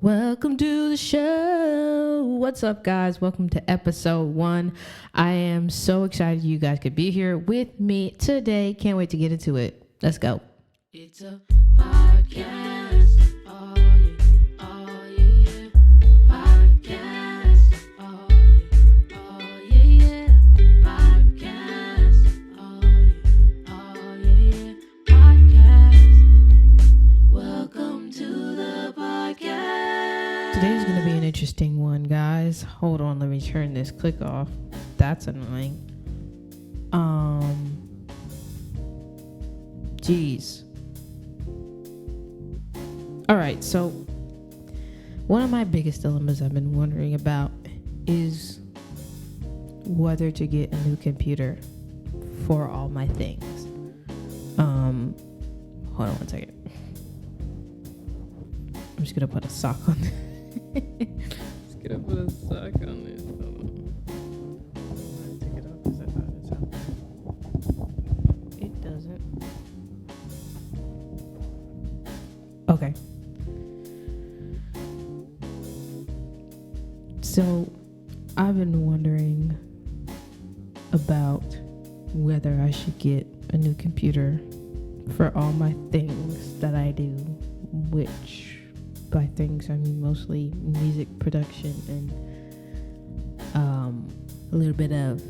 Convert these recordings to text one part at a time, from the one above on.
Welcome to the show. What's up, guys? Welcome to episode 1. I am so excited you guys could be here with me today. Can't wait to get into it. Let's go. It's a podcast. Oh, yeah. Oh, yeah. Podcast. Oh, yeah. Oh, yeah. Podcast. Oh, yeah. Oh, yeah. Podcast. Welcome to the podcast. Today's going to be an interesting one, guys. Hold on, let me turn this click off. That's annoying. Jeez. All right, so one of my biggest dilemmas I've been wondering about is whether to get a new computer for all my things. Hold on one second. I'm just gonna put a sock on this. Just gonna put a sock on this. Hold on. Take it off because I thought it sounded. It doesn't. Okay. So, I've been wondering about whether I should get a new computer for all my things that I do, which by things I mean mostly music production and a little bit of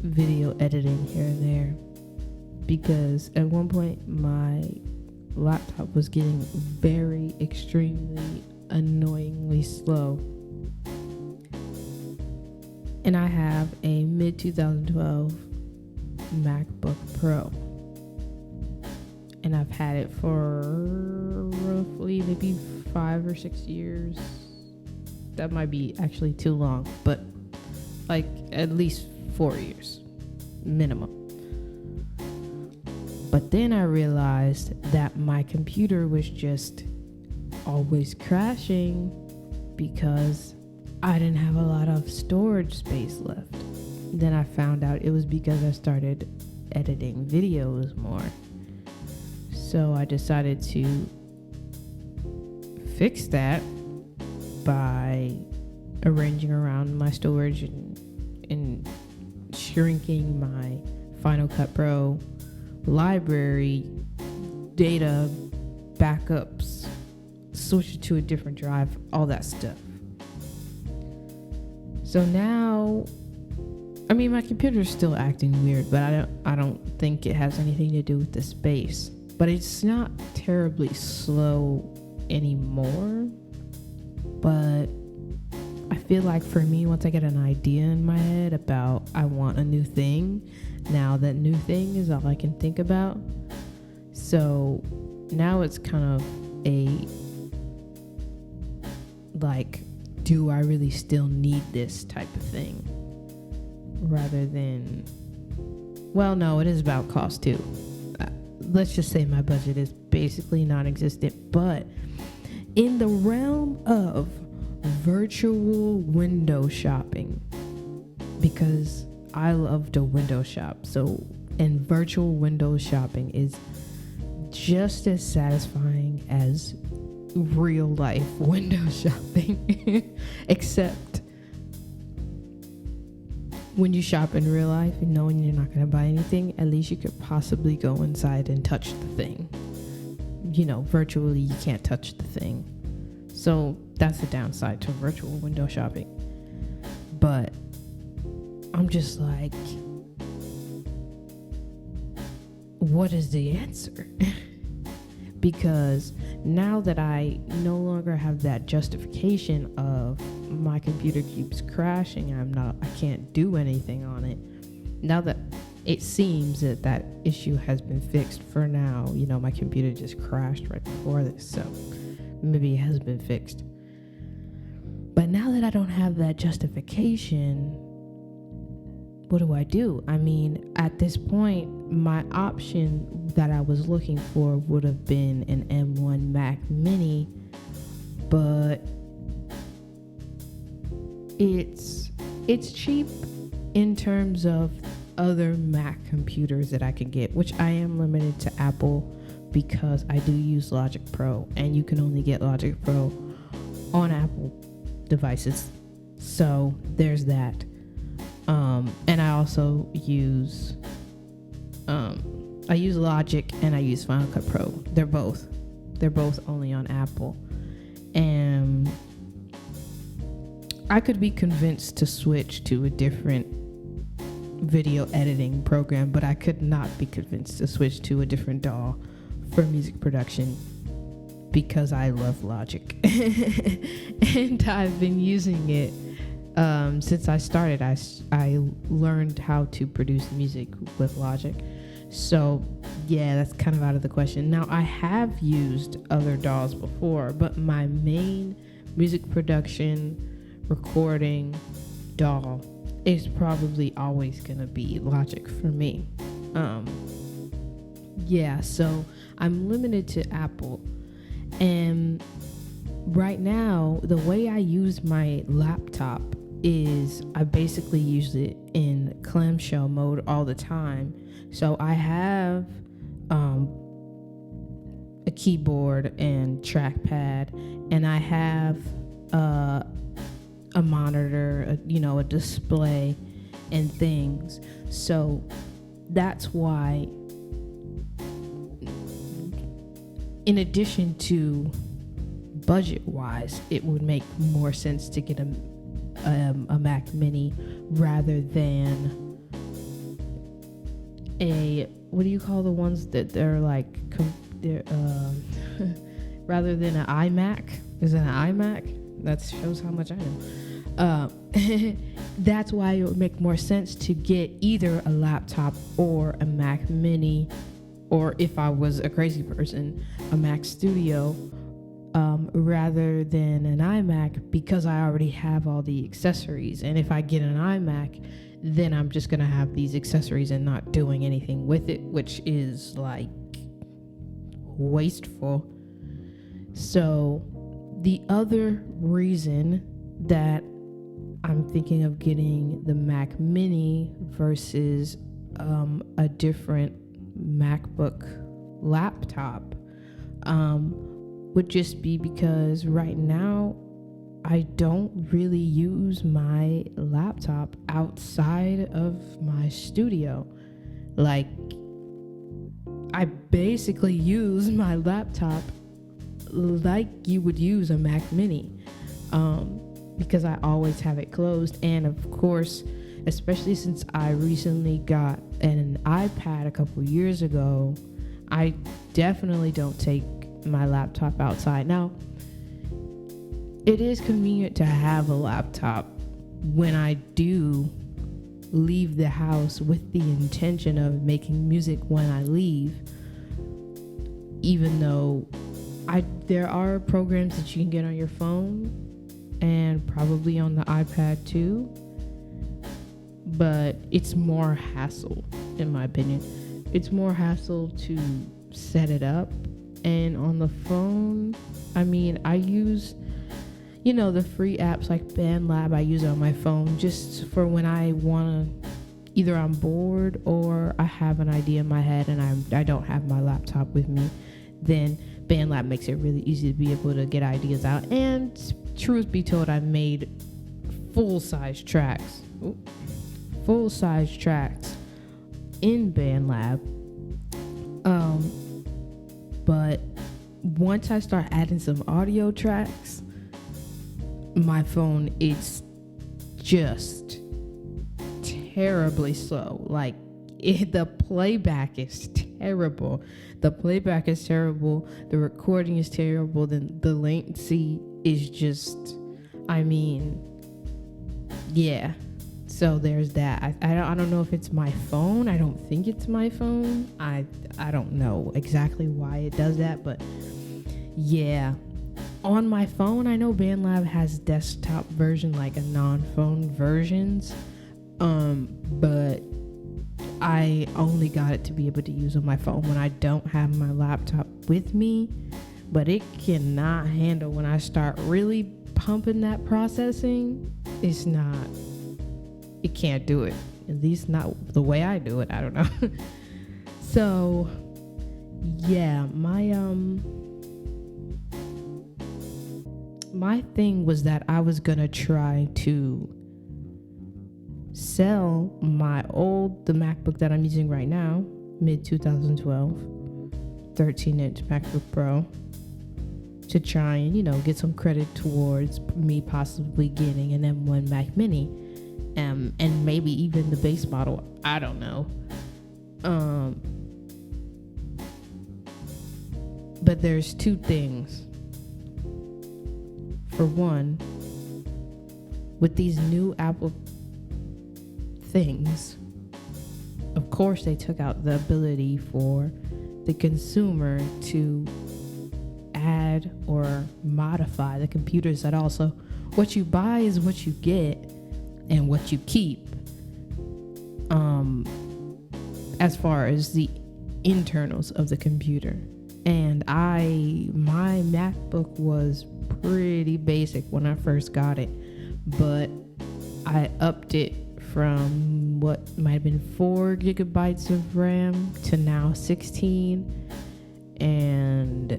video editing here and there, because at one point my laptop was getting very extremely annoyingly slow, and I have a mid 2012 MacBook Pro, and I've had it for roughly maybe 5 or 6 years. That might be actually too long, but like at least 4 years minimum. But then I realized that my computer was just always crashing because I didn't have a lot of storage space left. Then I found out it was because I started editing videos more. So I decided to fix that by arranging around my storage and shrinking my Final Cut Pro library data backups, switch it to a different drive, all that stuff. So now, I mean, my computer's still acting weird, but I don't think it has anything to do with the space. But it's not terribly slow anymore. But I feel like for me, once I get an idea in my head about I want a new thing, now that new thing is all I can think about. So now it's kind of a like, do I really still need this type of thing? Rather than, well, no, it is about cost too. Let's just say my budget is basically non-existent, but in the realm of virtual window shopping, because I love to window shop, so, and virtual window shopping is just as satisfying as real life window shopping, except when you shop in real life and knowing you're not going to buy anything, at least you could possibly go inside and touch the thing. You know, virtually you can't touch the thing. So that's the downside to virtual window shopping. But I'm just like, what is the answer? Because now that I no longer have that justification of my computer keeps crashing, I can't do anything on it. Now that it seems that issue has been fixed for now, you know, my computer just crashed right before this, so maybe it has been fixed. But now that I don't have that justification, what do? I mean, at this point, my option that I was looking for would have been an M1 Mac Mini, but it's cheap in terms of other Mac computers that I can get, which I am limited to Apple because I do use Logic Pro, and you can only get Logic Pro on Apple devices. So there's that. And I also use Logic and I use Final Cut Pro. They're both only on Apple. And I could be convinced to switch to a different video editing program, but I could not be convinced to switch to a different DAW for music production because I love Logic. And I've been using it since I started. I learned how to produce music with Logic. So yeah, that's kind of out of the question. Now, I have used other DAWs before, but my main music production recording DAW is probably always gonna be Logic for me. So I'm limited to Apple, and right now the way I use my laptop is I basically use it in clamshell mode all the time. So I have a keyboard and trackpad, and I have a monitor, a display and things. So that's why, in addition to budget wise, it would make more sense to get a Mac Mini rather than what do you call the ones that they're like rather than an iMac? Is it an iMac? That shows how much I know. That's why it would make more sense to get either a laptop or a Mac Mini, or if I was a crazy person, a Mac Studio, rather than an iMac, because I already have all the accessories. And if I get an iMac, then I'm just gonna have these accessories and not doing anything with it, which is like wasteful. So the other reason that I'm thinking of getting the Mac Mini versus a different MacBook laptop would just be because right now I don't really use my laptop outside of my studio. Like, I basically use my laptop like you would use a Mac Mini, because I always have it closed. And of course, especially since I recently got an iPad a couple years ago, I definitely don't take my laptop outside. Now, it is convenient to have a laptop when I do leave the house with the intention of making music when I leave, even though there are programs that you can get on your phone and probably on the iPad too, but it's more hassle, in my opinion. It's more hassle to set it up. And on the phone, I mean, I use, the free apps like BandLab. I use it on my phone just for when I want to, either I'm bored or I have an idea in my head and I don't have my laptop with me. Then BandLab makes it really easy to be able to get ideas out. And truth be told, I've made full-size tracks in BandLab. But once I start adding some audio tracks, my phone is just terribly slow. Like, the playback is terrible. The playback is terrible. The recording is terrible. Then the latency is just, yeah. So there's that. I don't know if it's my phone. I don't think it's my phone. I don't know exactly why it does that, but yeah. On my phone, I know BandLab has desktop version, like a non-phone versions, but I only got it to be able to use on my phone when I don't have my laptop with me. But it cannot handle when I start really pumping that processing. It can't do it. At least not the way I do it. I don't know. So, yeah, my thing was that I was gonna try to sell the MacBook that I'm using right now, mid 2012, 13-inch MacBook Pro, to try and get some credit towards me possibly getting an M1 Mac Mini, and maybe even the base model. I don't know. But there's two things. For one, with these new Apple things, of course they took out the ability for the consumer to add or modify the computers at all. So what you buy is what you get and what you keep, as far as the internals of the computer. And my MacBook was pretty basic when I first got it, but I upped it from what might have been 4 gigabytes of RAM to now 16, and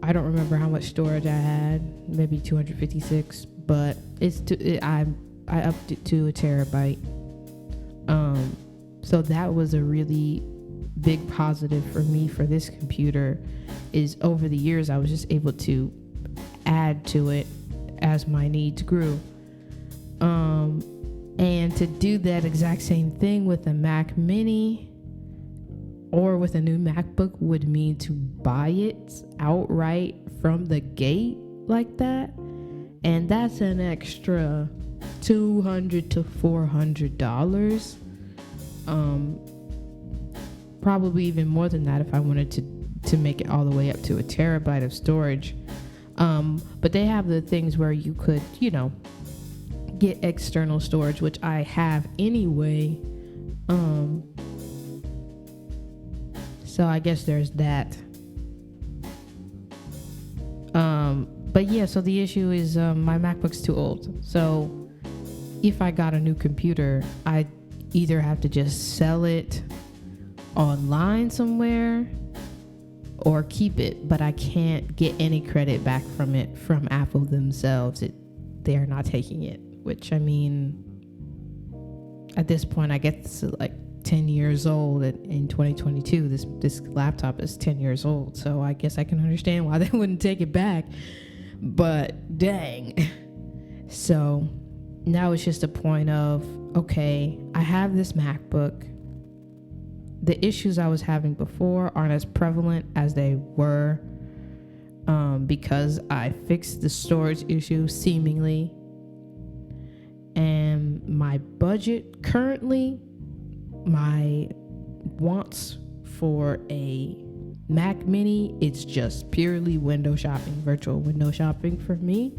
I don't remember how much storage I had, maybe 256, but I upped it to a terabyte. So that was a really big positive for me for this computer. Is over the years I was just able to add to it as my needs grew. And to do that exact same thing with a Mac Mini or with a new MacBook would mean to buy it outright from the gate like that. And that's an extra $200 to $400. Probably even more than that if I wanted to make it all the way up to a terabyte of storage. But they have the things where you could, get external storage, which I have anyway. So I guess there's that. But yeah, so the issue is my MacBook's too old. So if I got a new computer, I either have to just sell it online somewhere or keep it, but I can't get any credit back from it from Apple themselves. They're not taking it, which, I mean, at this point I guess it's like 10 years old. In 2022 this laptop is 10 years old, so I guess I can understand why they wouldn't take it back, but dang. So now it's just a point of, okay, I have this MacBook. The issues I was having before aren't as prevalent as they were, because I fixed the storage issue seemingly. And my budget currently, my wants for a Mac Mini, it's just purely window shopping, virtual window shopping for me.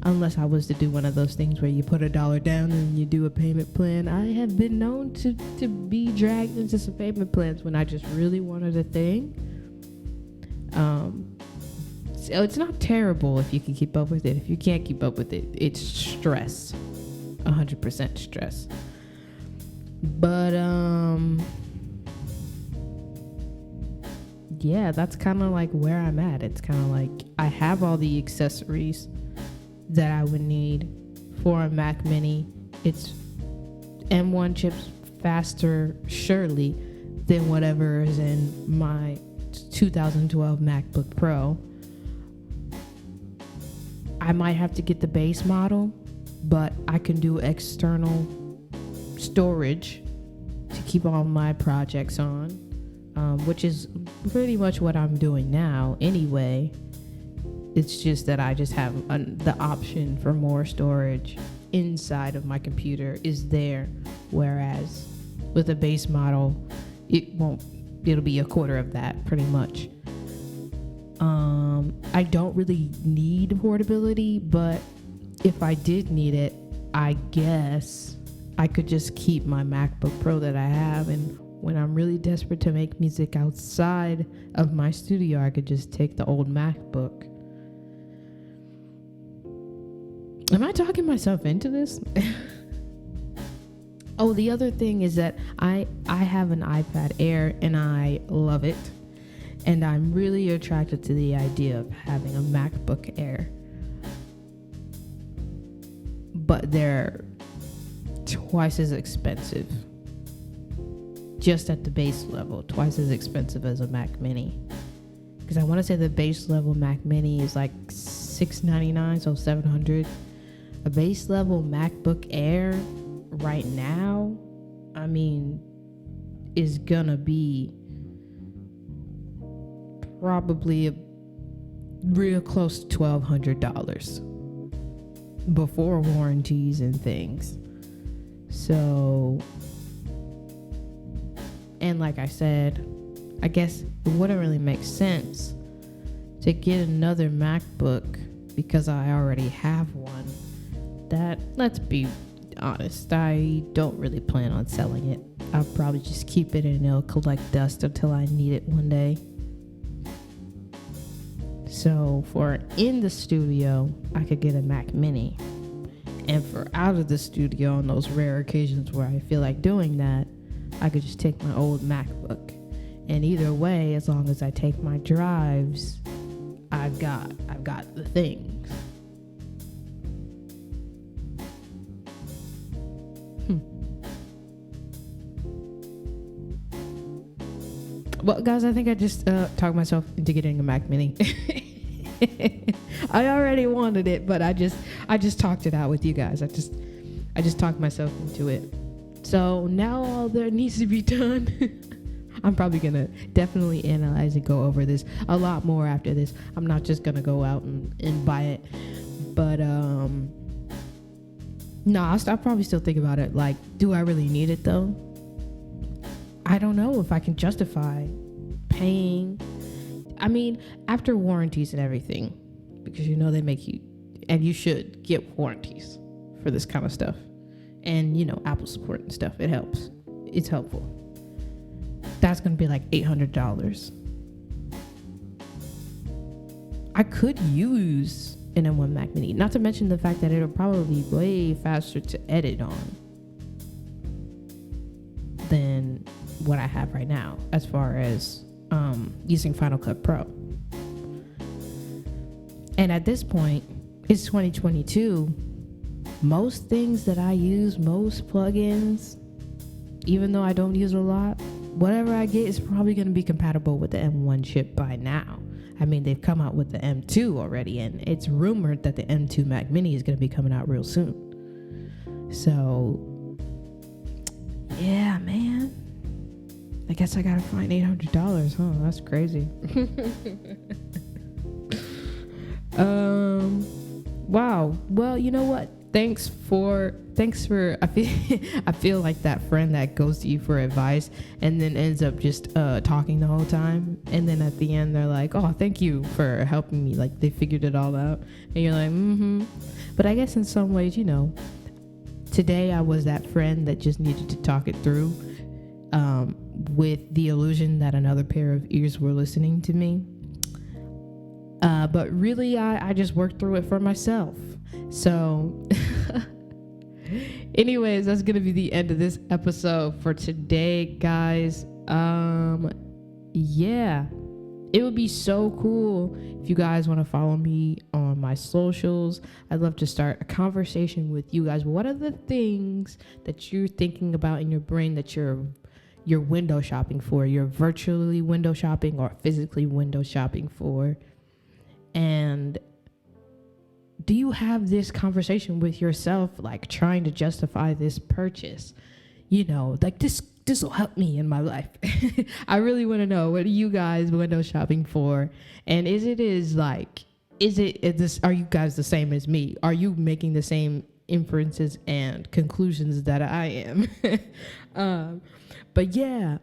Unless I was to do one of those things where you put $1 down and you do a payment plan. I have been known to be dragged into some payment plans when I just really wanted a thing. So it's not terrible if you can keep up with it. If you can't keep up with it, it's stress. 100% stress. But yeah, that's kind of like where I'm at. It's kind of like I have all the accessories that I would need for a Mac Mini. It's M1 chips faster, surely, than whatever is in my 2012 MacBook Pro. I might have to get the base model, but I can do external storage to keep all my projects on, which is pretty much what I'm doing now anyway. It's just that I just have the option for more storage inside of my computer is there, whereas with a base model, it'll be a quarter of that pretty much. I don't really need portability, but if I did need it, I guess I could just keep my MacBook Pro that I have, and when I'm really desperate to make music outside of my studio, I could just take the old MacBook. Am I talking myself into this? Oh, the other thing is that I have an iPad Air and I love it. And I'm really attracted to the idea of having a MacBook Air. but they're twice as expensive. Just at the base level, twice as expensive as a Mac Mini. Because I want to say the base level Mac Mini is like $699, so $700. A base level MacBook Air right now, I mean, is gonna be probably real close to $1,200 before warranties and things. So, and like I said, I guess it wouldn't really make sense to get another MacBook because I already have one. That, let's be honest, I don't really plan on selling it. I'll probably just keep it and it'll collect dust until I need it one day. So for in the studio, I could get a Mac Mini. And for out of the studio, on those rare occasions where I feel like doing that, I could just take my old MacBook. And either way, as long as I take my drives, I've got the things. Well, guys, I think I just talked myself into getting a Mac Mini. I already wanted it, but I just talked it out with you guys. I just talked myself into it. So now all there needs to be done. I'm probably gonna definitely analyze and go over this a lot more after this. I'm not just gonna go out and buy it, but no, I'll probably still think about it. Like, do I really need it though? I don't know if I can justify paying. I mean, after warranties and everything, because you know they make you, and you should get warranties for this kind of stuff. And you know, Apple support and stuff, it helps. It's helpful. That's going to be like $800. I could use an M1 Mac Mini, not to mention the fact that it'll probably be way faster to edit on than what I have right now as far as using Final Cut Pro. And at this point, it's 2022. Most things that I use, most plugins, even though I don't use a lot, whatever I get is probably going to be compatible with the M1 chip by now. I mean, they've come out with the M2 already, and it's rumored that the M2 Mac Mini is going to be coming out real soon. So, yeah, man. I guess I got to find $800, huh? That's crazy. Wow. Well, you know what? Thanks for I feel like that friend that goes to you for advice and then ends up just talking the whole time, and then at the end they're like, oh, thank you for helping me, like they figured it all out, and you're like, but I guess in some ways, you know, today I was that friend that just needed to talk it through with the illusion that another pair of ears were listening to me, but really I just worked through it for myself. So anyways, that's gonna be the end of this episode for today, guys. Yeah, it would be so cool if you guys want to follow me on my socials. I'd love to start a conversation with you guys. What are the things that you're thinking about in your brain that you're window shopping for? You're virtually window shopping or physically window shopping for? And do you have this conversation with yourself, like trying to justify this purchase? You know, like this will help me in my life. I really want to know, what are you guys window shopping for? And are you guys the same as me? Are you making the same inferences and conclusions that I am? But yeah,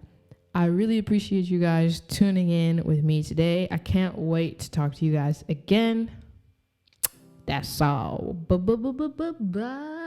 I really appreciate you guys tuning in with me today. I can't wait to talk to you guys again. That's all. Bye.